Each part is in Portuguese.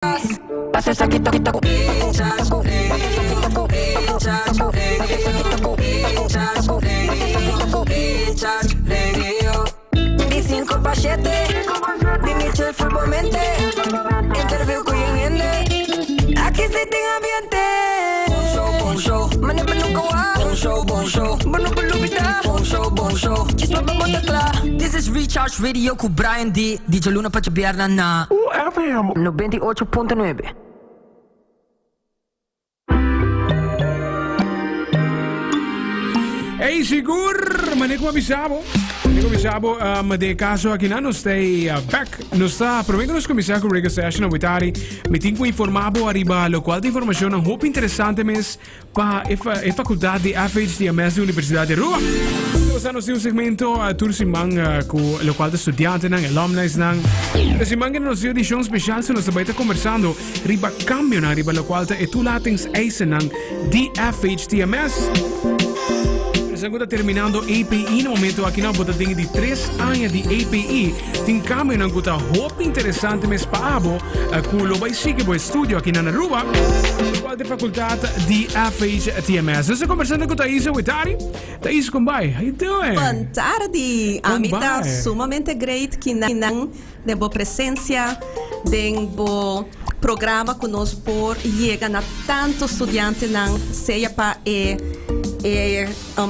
5 pa' 7 Di Michel Fulbomente Interview ko yung hindi Aquí se ting ambiente Bon show Mani palugawa Bon show Bano palubita Bon show Chispa pa motakla This is Recharge Radio ko Brian D DJ Luna Pachabiarna na UFM 98.9 Hey, sigur, manico avisavo, de caso aqui não stay back, não está, prometo nos começar com o Reggae Session a Witari, me tenho informado arriba lo qual de informação um pouco interessante mas para a faculdade de FHTMS da Universidade de Rua. Estamos no segmento Tursimang com o qual de estudante nang alumni nang. Tursimang é nossa edição especial se nós vai estar conversando riba cambio na riba lo qual de etulatings eisen nang de FHTMS. Estamos terminando API no momento aqui na bota de 3 anos de API. Tem caminho na guta hope interessante mas paabo com o vai seguir o estúdio aqui na Aruba. Qual de faculdade de FHTMS. Estou conversando com Thais Witari. Thais, como vai? How you doing? Boa tarde. A mim está sumamente great que não de boa presença, de boa programa conosco por chega na tanto estudante não seja para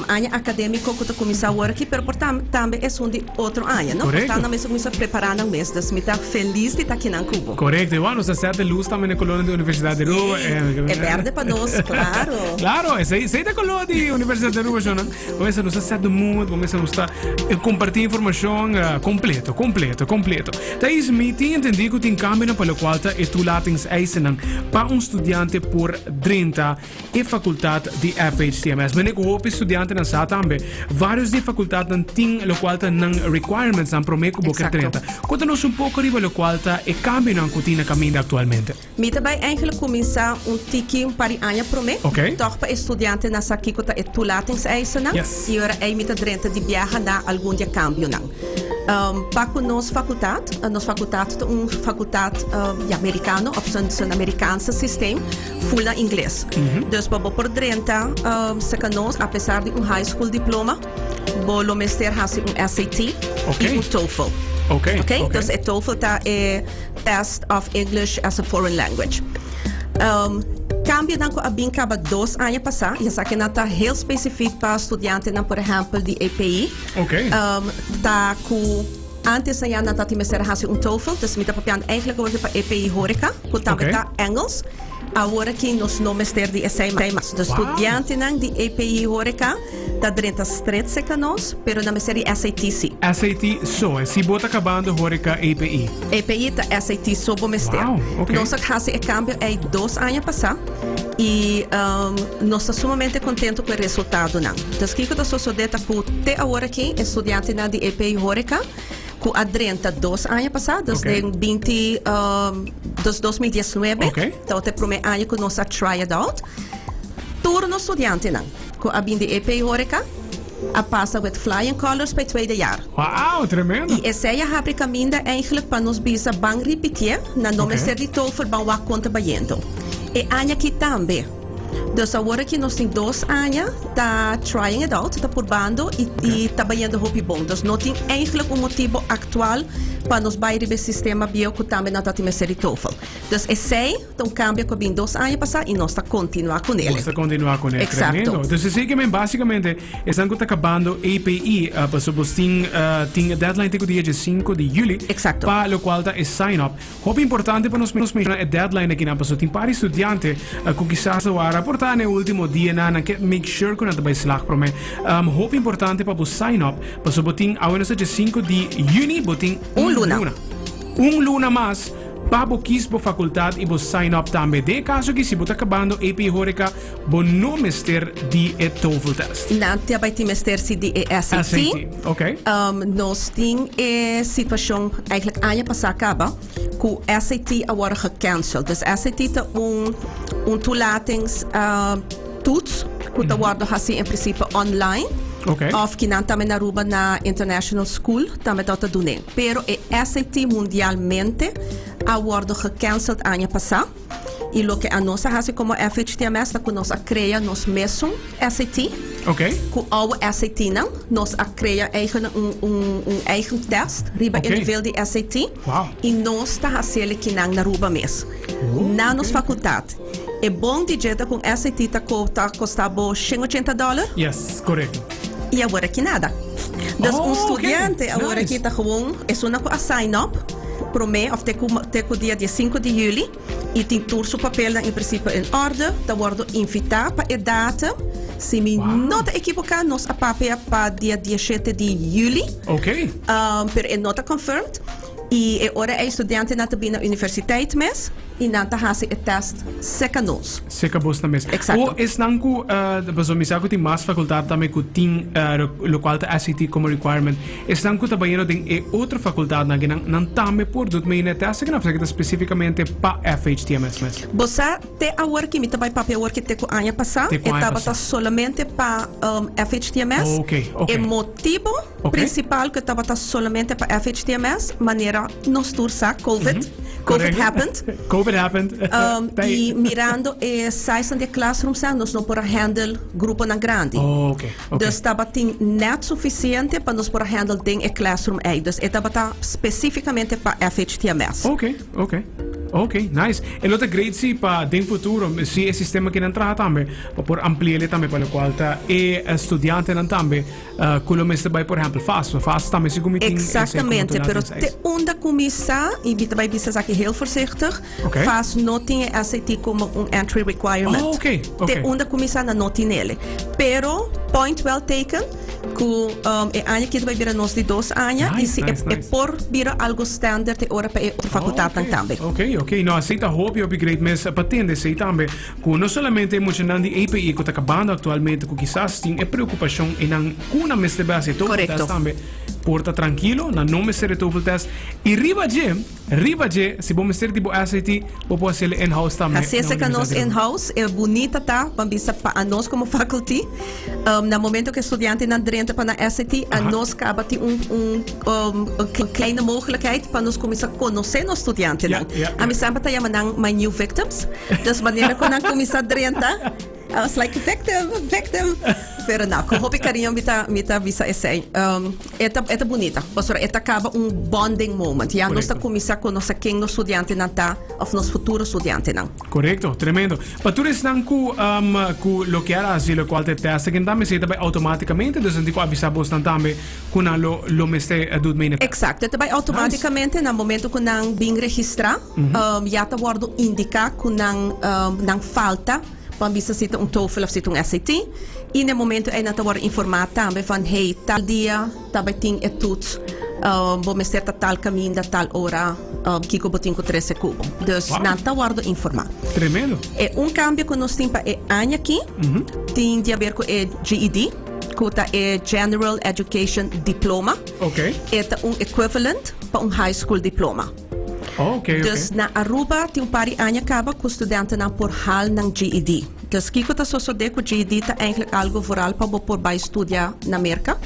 ano acadêmico que começa a work, mas também é de outro ano, não? Portanto, nós começamos a preparar no mês, então me está feliz de estar aqui na Cuba. Correto, e nós estamos de luz também na colônia da Universidade de Rua. É verde para nós, claro. Claro, é da colônia da Universidade de Rua, não? Vamos a estar do mundo, vamos a estar compartilhar informação completo. Thais, me tem entendido que tem câmbio para o qual é tu latins eisen para estudante por 30 e faculdade de FHTMS. Mas eu estudante na sa também vários de faculdade tem lo qual não requirements não prometo boca 30. Conta-nos pouco riba lo qual é cambio não que tem caminho atualmente. Me também eigenlijk começar tiki para ano prometo. Okay. Toch para estudante na sa que é tu latins eisen não. E ora é me 30 de viajar na algum dia cambio não. Para nossa faculdade é faculdade americano, opção americano sistema, full na inglês. Então, por 30, nós, apesar de high school diploma, bolo mester hasi SAT e TOEFL. Okay. Então, o TOEFL é Test of English as a Foreign Language. Cambio dan ko abin kaba 2 anos passar, e essa que não está heel específico para estudante, por exemplo, de API. Tá com antes já não tá timecer hasi TOEFL, dus me tá papiando eigenlijk over para API horeca, que também tá Engels. Agora que nós não mester de essay mas de estudante de API horeca tá 30 straight seca nós, pero na mester SAT sim. SAT só, se bota acabando horeca API. API tá SAT só bo mester. Nós hasi cambio é 2 anos passar. E nós estamos sumamente contentes com o resultado. Então, o que eu estou fazendo até agora aqui, estudante de API Horeca, com a 32 anos passados, desde 2019. Então, até o primeiro ano que nós try it out. Turno estudante, com a de API Horeca, a passa with flying colors para o tweede jaar. Uau, tremendo! E essa é a caminho eigenlijk para nos bisa bang repetir, na nome ser de TOEFL, bang wa conta bayendo. E ano aqui também. Então, agora que nós temos 2 anos, está trying it out, está probando e está banhando roupa bom. Então, não tem eigenlijk motivo atual para nos bairros do sistema bio que também não está tendo ser TOEFL. Então, então cambia com 2 anos passar e nós está continuar com ele. Está continuar com ele. Exato. Então, basicamente, estão acabando API, tem deadline de dia 5 de julho. Exato. Para o qual é sign up. Roupa importante para nós mencionar a deadline aqui na pessoa. Tem para estudante que quizás reportar no último dia na make sure que não vai slag para mim. Roupa importante para sign up. Para botin a dia 5 de junho botin luna mais para quis para faculdade e para sign up também. De caso que se você acabando API Horeca, você não mester de TOEFL test. Não, você vai ter mester de SAT. Ok. Nós temos a situação, eigenlijk ano passado acaba, que o SAT agora gecanceld. Dus SAT é toelatings toets, que agora assim em princípio online. Of que não também na Aruba na International School também está doendo. Pero é SAT mundialmente awardo gecanceld ano passado. E lo que a nossa hace como FHTMS, que nós cria nos mesmos SAT. Ok. Com o SAT não, nós cria eigen test, riba Ok. in nível de SAT. Wow. E nós está fazendo aqui na Aruba mesmo. Na nossa faculdade. É bom dizer que com SAT tá custava $180. Yes, correcto. E agora aqui nada. Então, estudante okay. agora Nice. aqui está gewoon, é uma coisa sign up, pro mês, of teco dia 5 de julho, e tem todo o papel em princípio em ordem, tá guardo invitar para a data, se me não está equivocado, nós a papel para dia 17 de julho, Ok. pero é nota confirmed, e agora é estudante na tabina universiteit mes, e na ta hasi e test seca nos. Seca bosta mesmo. Exacto. O esnanku, baso misako ti mas facultad também que tem lo qual ta SAT como requirement. Esnanku tabayeno tem e outra faculdade na ginang nan tame por dut meine testa que na fazenda especificamente pa FHTMS mes. Você te a work me também papel work te com ano passado, Te com ano estava passado. solamente para FHTMS. Ok. O motivo principal que estava solamente para FHTMS, maneira nos tursa COVID. COVID Correcto. happened. COVID happened. E mirando e size de classroom nos não para handle grupo na grande. Ok. Dus estava net suficiente para nos para handle ding e classroom aí. Dus estava especificamente para FHTMS. Ok, nice. E outra grade si pa den futuro si e sistema que não traha também por ampliar também para o qual ta e estudante não também quello meste by por exemplo fast também se como Exatamente, pero te onda começar e vai bisa aqui heel voorzichtig. Okay. Faz não tinha SAT como entry requirement. Oh, ok. Te onda começar na não nele. Pero point well taken. Que é ano que vai virar nós de 2 anos e se é por virar algo standard e ora para outra faculdade também. Ok. No, aceita hope great mes patente sei também que não somente muito nandi API que está acabando atualmente que quizás tem preocupação e não uma meste base todo test também porta tranquilo na não meste TOEFL test e riba je se bom meste tipo SAT ou pode ser in-house também. Assim é que nós in-house é bonita tá para nós como faculty no momento que estudante na drenta para na SAT a nós acaba ter kleine mogelijkheid para nós começar a conhecer os estudantes. A mim sempre tá chamando my new victims. Dus maneira que nós começar drenta I was like, victim. Pero não, com roupa e carinho, me visa esse. É bonita. Porque acaba bonding moment. Já nós começar a conhecer quem nos estudantes não está, ou nos futuros estudantes não. Correcto, tremendo. Mas tu estás com lo que era assim, lo qual te testa, que também se também automaticamente, então tipo avisar você também com lo meste do meio. Exato, também automaticamente no momento que não bem registrar, já está guardo indicar que não falta para bisa zit TOEFL of zit SAT. E no momento é na worden informado também van hey tal dia também tem toets vamos ter tal caminho da tal hora kiko botin com 13 cubo. Dus na tá worden informado. Tremendo. É cambio que nós temos é ano aqui. Tem de ver com GED. Que é General Education Diploma. Ok. É equivalent para high school diploma. Dus na Aruba tem par anos acaba que o estudante não por hal ng GED. Dus kiko ta so de que o GED tá eigenlijk algo vooral para por vai estudar na América.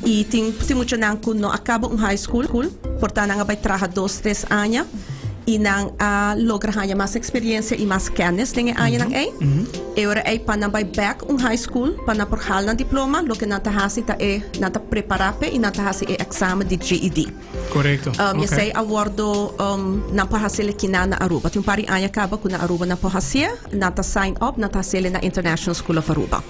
E tem muito não que não acaba high school, portanto não vai trabalhar 2-3 anos e não logra ganhar mais experiência e mais kennis dingen aan je nang ei. E ora ei para vai back high school para por hal ng diploma, lo que não tá hasi tá é não tá preparar e não tá hasi é exame de GED. Correcto. Eu sei awardo na pahasile kina na Aruba. Tem pari anya acaba com na Aruba na pahasia, na ta sign up na ta sele na International School of Aruba.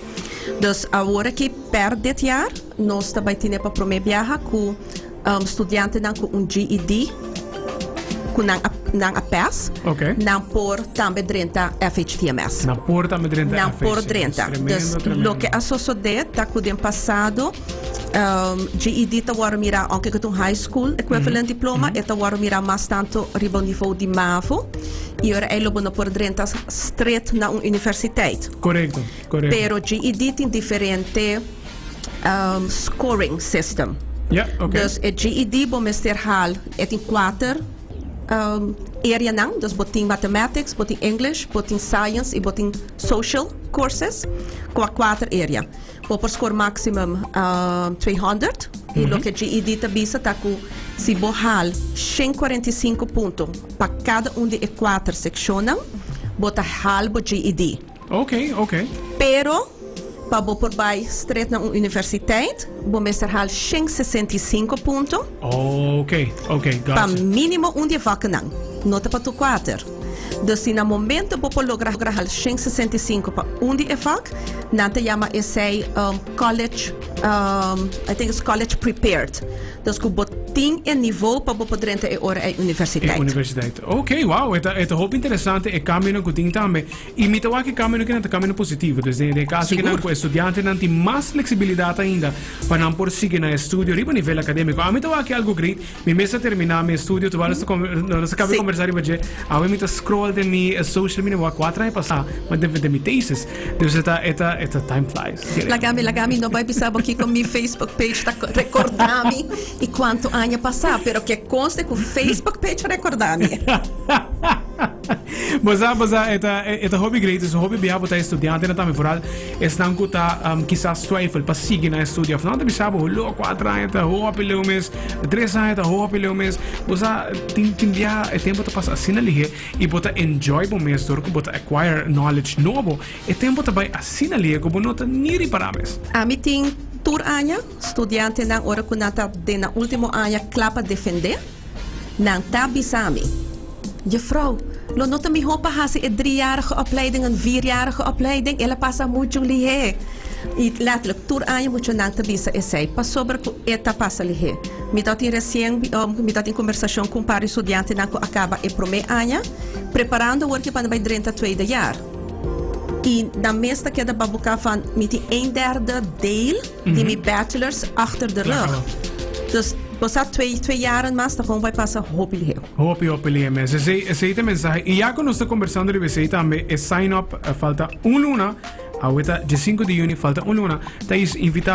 Dus agora que per dit jaar nós também tine para prome viaja com estudante na com GED com nang APES, nang por também drenta FHTMS. Na por também drenta nang por drenta. Dus lo que associado tá com o passado GED ta waro mira anche com high school equivalent diploma e ta waro mira mais tanto riba nível de MAVO e ora é lobo na por drenta straight na universiteit. Correcto. Pero GED tem diferente scoring system. Dus het GED bom mester hal het in 4 area nang, dus boting mathematics, boting English, boting science e boting social courses, qua 4 area. Por score maximum 200, e lo que GED tabisa taku si bohal 145 puntos para cada de 4 secciones, bota halbo GED. Ok. Pero para por bij streed na universiteit, bo meester haal 65 puntos. Ok, Pa gotcha. mínimo dia vakken nang. Nota para tu 4. Dus in een moment bo po logra hal 65 pa dia vak, nanta yama essay college, I think it's college prepared. Dus ku boting en niveau pa bo podrente e ora e universiteit. Universiteit. Ok, wow, het hoop interessante e cammino que tem também. E me toa que cammino que não cammino positivo. Dus de caso que não com estudante não tem mais flexibilidade ainda para não por seguir na estudio riba nível acadêmico. A me toa que algo great. Me mesa terminar meu estudio, tu vai nós acabamos de conversar riba je. A me tá scroll de mi social media wa 4 anos passar, mas de mi thesis. Dus eta time flies. Lagami não vai pensar aqui com mi Facebook page tá recordar-me e quanto ano passar, pero que conste que o Facebook page recordar-me. Mas eta hobby great, is hobby biha bota estudante na também foral, estão que tá quizás twijfel para seguir na estudio. Afinal de bisabo, lo 4 anos tá ho apelo mês, 3 anos tá ho apelo mês. Bosa tem dia é tempo tá passar assim ali e bota enjoy bom mês, que bota acquire knowledge novo. É tempo tá vai assim ali que bonota niri parames. A mim tem tour anya, estudante na hora que nata de na último anya klapa defender, nang tabisami. Juffrouw, lo nota mi hopa hasi 3-jarige opleiding, een 4-jarige opleiding, ela passa muito lihe. E letterlijk, tour anya muito nang tabisa essay, pas sobre eta passa lihe. Mi dati recém, mi dati conversação com para estudante nang ko acaba e prome anya, preparando work para vai 32 jaar. E na meeste keer de babuka van met die 1/3 deel die mijn bachelors achter de rug. Dus was dat 2 jaren mas, dan gewoon bij passen hopelijk. Hopelijk, mas esse mensaje. E já que nós estamos conversando de você também, é sign up, falta luna. Ahorita, de 5 de junho, falta luna. Tais invita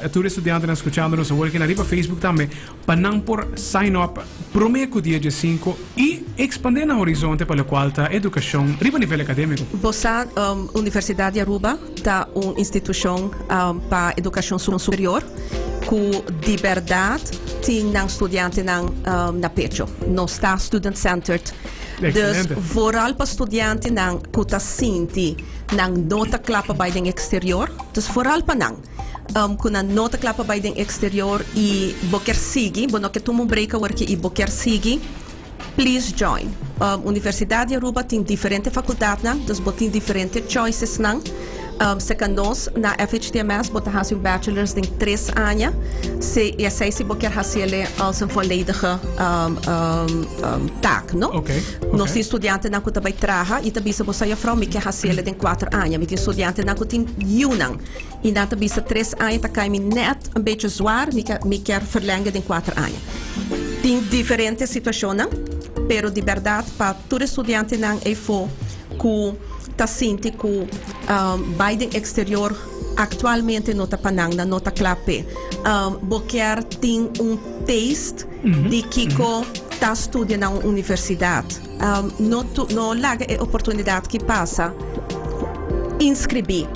a todos os estudantes a escuchar-nos, a working arriba Facebook também, para não por sign up, prometo dia de 5 e expandir na horizonte para a qual a educação riba nível acadêmico. Bossa Universidade de Aruba está uma instituição para educação superior com liberdade tem não estudante na pecho. Não está student-centered. Dus vooral para estudante nang kuta sinti nang nota klapa bij den exterior. Dus vooral pa nang kuna nota klapa bij den exterior e boker sigi, bono que tumo breaka work e boker sigi. Please join. Universidade de Aruba tem diferente faculdade nang, dus botin diferente choices nang. Secandos na FHTMS bota hasi um bachelor's em 3 anos. Se essa se boker hasi ele als een volledige taak, no? Okay. Nós estudante na kuta by traha e tabisa bosa ya frau mi ke hasi ele em 4 anos. Mi estudante na kutin junang. E na tabisa 3 anos ta kai mi net een beetje zwaar, mi quer verlengen em 4 anos. Tem diferentes situações, pero de verdade para todo estudante não é fo ku ta sinti ku Biden exterior atualmente nota panang na nota clape boquer tem taste de kiko ta estudia na universidade no laga é oportunidade que passa inscrever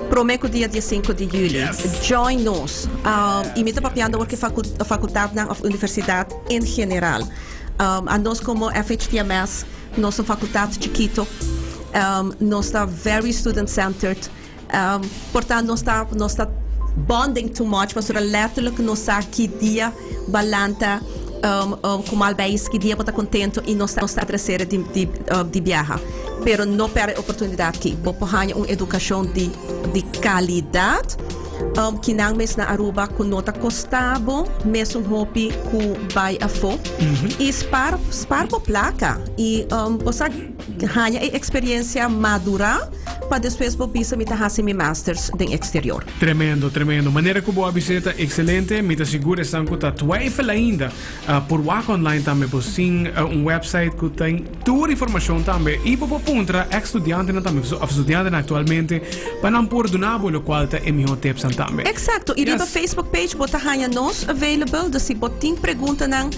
prometo dia 5 de julho. Yes. Join nos. Imita papiando porque faculdade na universidade em geral. A nós como FHTMS, nossa faculdade de Quito, nós está very student-centered. Portanto, nós está bonding too much, mas letterlijk nós está aqui dia balanta como albais que dia está contento e nós está terceira de viajar. Pero não perde oportunidade aqui. Vou porranha uma educação de qualidade. Que não mesmo na Aruba com nota costabo, mesmo hobby com vai a fo. E spar por placa. E você ganha experiência madura para depois vou bisa mita hasi mi masters den exterior. Tremendo, tremendo. Maneira que boa visita excelente. Me segura estão que tá twijfel ainda por WAC online também. Por sim website que tem toda informação também. E por puntra ex-estudante também, estudante atualmente, para não por donabo lo qual tá melhor tips também. Exacto. E riba Facebook page bota hanya nos available. Se botin pergunta nang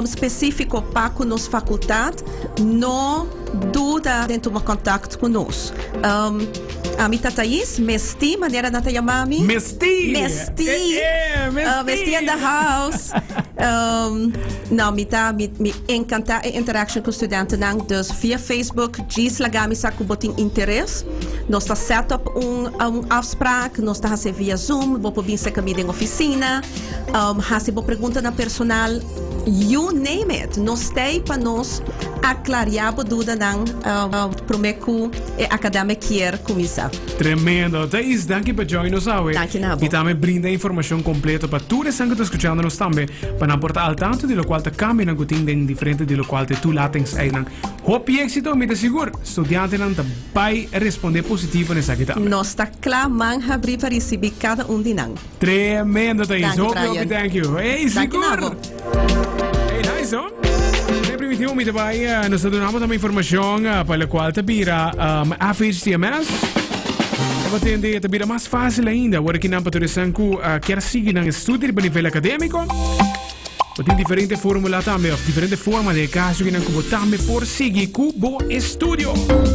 específico para nos faculdade, no dúvida dentro de um contato conosco. A minha Thaís, Mesti, maneira na tua mami. Mesti! Mesti! Mesti! Mesti in the house. Não, me encanta a interaction com estudantes. Dus via Facebook, diz lagami sa ku boting interesse. Nós está set up afspraak, nós está fazendo via Zoom, vou poder vir caminho em oficina, fazer uma pergunta na personal. You name it. Nós temos para nós aclarar a dúvida não prometo acadêmico year começar. Tremendo. Thaís, danke por join nos hoje. Danke nabo. E também brinda informação completa para tudo isso que está escutando nos também, para não portar al tanto de lo qual te cambia na gutin den diferente de lo qual te tu latens aí não. Hope éxito, me te seguro. Estudante não te vai responder positivo nessa aqui também. Nós está clamando abrir para receber cada de nós. Tremendo, Thaís. Danke, Thank you. Hey, seguro. Hey, nice, oh? Primitivo, me vai, nós donamos também informação para a qual te vira a FHTMS. Te vira mais fácil ainda, agora que não para que quer seguir no estudo de nível acadêmico. Tem diferentes fórmulas também, diferentes formas de caso que não também por seguir com o estudo.